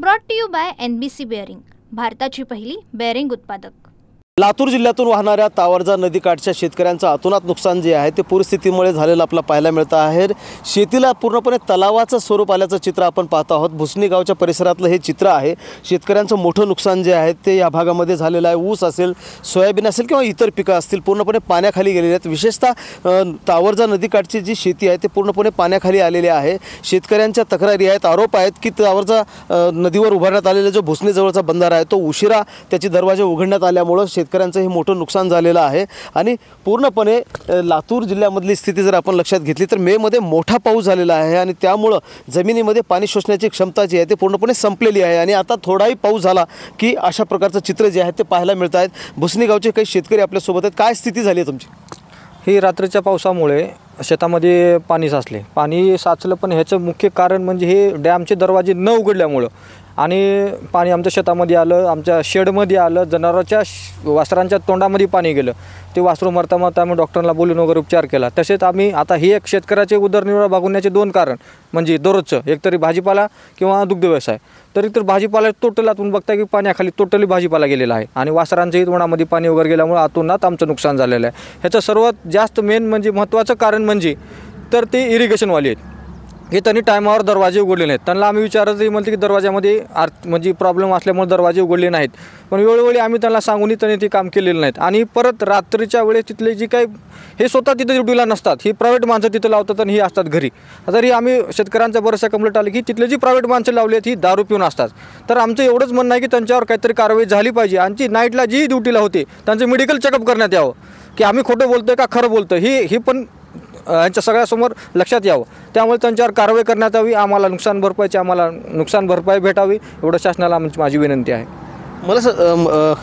Brought to you by NBC bearing, भारताची पहिली bearing उत्पादक। लातूर जिल्ह्यातून वाहणाऱ्या तावरजा नदीकाठच्या शेतकऱ्यांचं अतोनात नुकसान जे आहे ते पूरस्थितीमुळे झालेलं आपल्याला पाहायला मिळतं आहे। शेतीला पूर्णपणे तलावाचं स्वरूप आल्याचं चित्र आपण पाहत आहोत। भुसणी गावच्या परिसरातलं हे चित्र आहे। शेतकऱ्यांचं मोठं नुकसान जे आहे ते या भागामध्ये झालेलं आहे। ऊस असेल, सोयाबीन असेल किंवा इतर पिकं असतील पूर्णपणे पाण्याखाली गेलेली आहेत। विशेषतः तावरजा नदीकाठची जी शेती आहे ते पूर्णपणे पाण्याखाली आलेली आहे। शेतकऱ्यांच्या तक्रारी आहेत, आरोप आहेत की तावरजा नदीवर उभारण्यात आलेला जो भुसणी बंधारा आहे तो उशिरा त्याचे दरवाजे उघडण्यात आल्यामुळे शेतकऱ्यांचं हे मोठं नुकसान झालेलं आहे। आणि पूर्णपणे लातूर जिल्ह्यामधली स्थिती जर आपण लक्षात घेतली तर मे मध्ये मोठा पाऊस झालेला आहे आणि त्यामुळे जमिनीमध्ये पाणी शोषण्याची क्षमता जी आहे ती पूर्णपणे संपलेली आहे आणि आता थोडाही पाऊस झाला की अशा प्रकारचं चित्र जे आहे ते पाहायला मिळत आहेत। भुसणी गावचे काही शेतकरी आपल्या सोबत आहेत। काय स्थिती झाली आहे तुमची? ही रात्रीच्या पावसामुळे शेतामध्ये पाणी साचलं पण ह्याचं मुख्य कारण म्हणजे हे डॅमचे दरवाजे न उघडल्यामुळं आणि पाणी आमच्या शेतामध्ये आलं, आमच्या शेडमध्ये आलं, जनावरांच्या वासरांच्या तोंडामध्ये पाणी गेलं। ते वासरू मरता आम्ही डॉक्टरांना बोलून वगैरे उपचार केला। तसेच आम्ही आता ही एक शेतकऱ्याचे उदरनिर्वाह भागवण्याचे दोन कारण म्हणजे दररोजचं एकतरी भाजीपाला किंवा दुग्ध व्यवसाय। तर भाजीपाला टोटल आतून बघता की पाण्याखाली टोटली भाजीपाला गेलेला आहे आणि वासरांच्याही तोंडामध्ये पाणी वगैरे गेल्यामुळे आतूनात आमचं नुकसान झालेलं आहे। ह्याचं सर्वात जास्त मेन म्हणजे महत्त्वाचं कारण म्हणजे तर ते इरिगेशनवाले आहेत। हे त्यांनी टायमावर दरवाजे उघडले नाहीत। त्यांना आम्ही विचारतही म्हणते की दरवाजामध्ये म्हणजे प्रॉब्लेम असल्यामुळे दरवाजे उघडले नाहीत, पण वेळोवेळी आम्ही त्यांना सांगूनही त्यांनी ते काम केलेलं नाहीत। आणि परत रात्रीच्या वेळेस तिथले जी काही हे स्वतः तिथे ड्युटीला नसतात, ही प्रायव्हेट माणसं तिथं लावतात आणि ही असतात घरी। तरी आम्ही शेतकऱ्यांचा बराचसा कंप्लेंट आली की तिथले जी प्रायव्हेट माणसं लावली आहेत ही दारू पिऊन असतात। तर आमचं एवढंच म्हणणं आहे की त्यांच्यावर काहीतरी कारवाई झाली पाहिजे आणि ती नाईटला जी ड्युटीला होते त्यांचं मेडिकल चेकअप करण्यात यावं की आम्ही खोटं बोलतोय का खरं बोलतोय ही पण यांच्या सगळ्यासमोर लक्षात यावं। त्यामुळे त्यांच्यावर कारवाई करण्यात यावी, आम्हाला नुकसान भरपाई भेटावी एवढं शासनाला माझी विनंती आहे। मला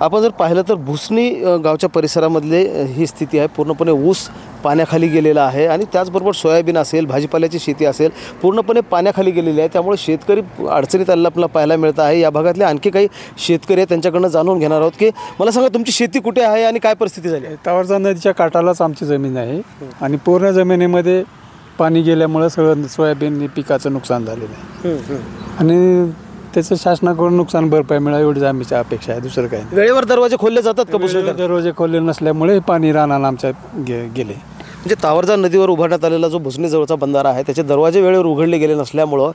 आपण जर पाहिलं तर भुसणी गावच्या परिसरामधले ही स्थिती आहे। पूर्णपणे ऊस पाण्याखाली गेलेला आहे आणि त्याचबरोबर सोयाबीन असेल, भाजीपाल्याची शेती असेल पूर्णपणे पाण्याखाली गेलेली आहे। त्यामुळे शेतकरी अडचणीत आपल्याला पाहायला मिळत आहे। या भागातले आणखी काही शेतकरी आहेत त्यांच्याकडनं जाणून घेणार आहोत की मला सांगा तुमची शेती कुठे आहे आणि काय परिस्थिती झाली आहे? तावरजा नदीच्या काठालाच आमची जमीन आहे आणि पूर्ण जमिनीमध्ये पाणी गेल्यामुळे सगळं सोयाबीन पिकाचं नुकसान झालेलं आहे आणि त्याचं शासनाकडून नुकसान भरपाई मिळावी एवढीच आमची अपेक्षा आहे, दुसरं काही नाही। वेळेवर दरवाजे खोलले जातात का? दरवाजे खोलले नसल्यामुळे पाणी रानाला आमच्या गेले। म्हणजे तावरजा नदीवर उभारण्यात आलेला जो भुसणी जवळचा बंधारा आहे त्याचे दरवाजे वेळेवर उघडले गेले नसल्यामुळं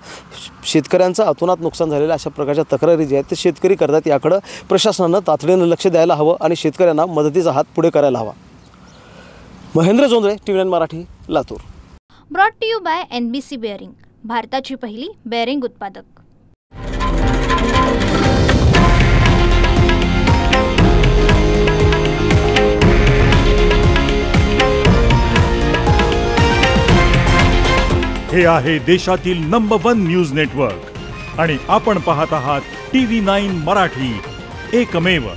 शेतकऱ्यांचं अतोनात नुकसान झालेलं अशा प्रकारच्या तक्रारी जे आहेत ते शेतकरी करतात। याकडं प्रशासनानं तातडीनं लक्ष द्यायला हवं आणि शेतकऱ्यांना मदतीचा हात पुढे करायला हवा। Mahendra Jondhale, TV9 Marathi, Latur. Brought to you by NBC bearing, भारताची पहिली बेअरिंग उत्पादक। हे आहे देशातील नंबर 1 न्यूज नेटवर्क आणि आपण पाहत आहात TV9 मराठी, एकमेव।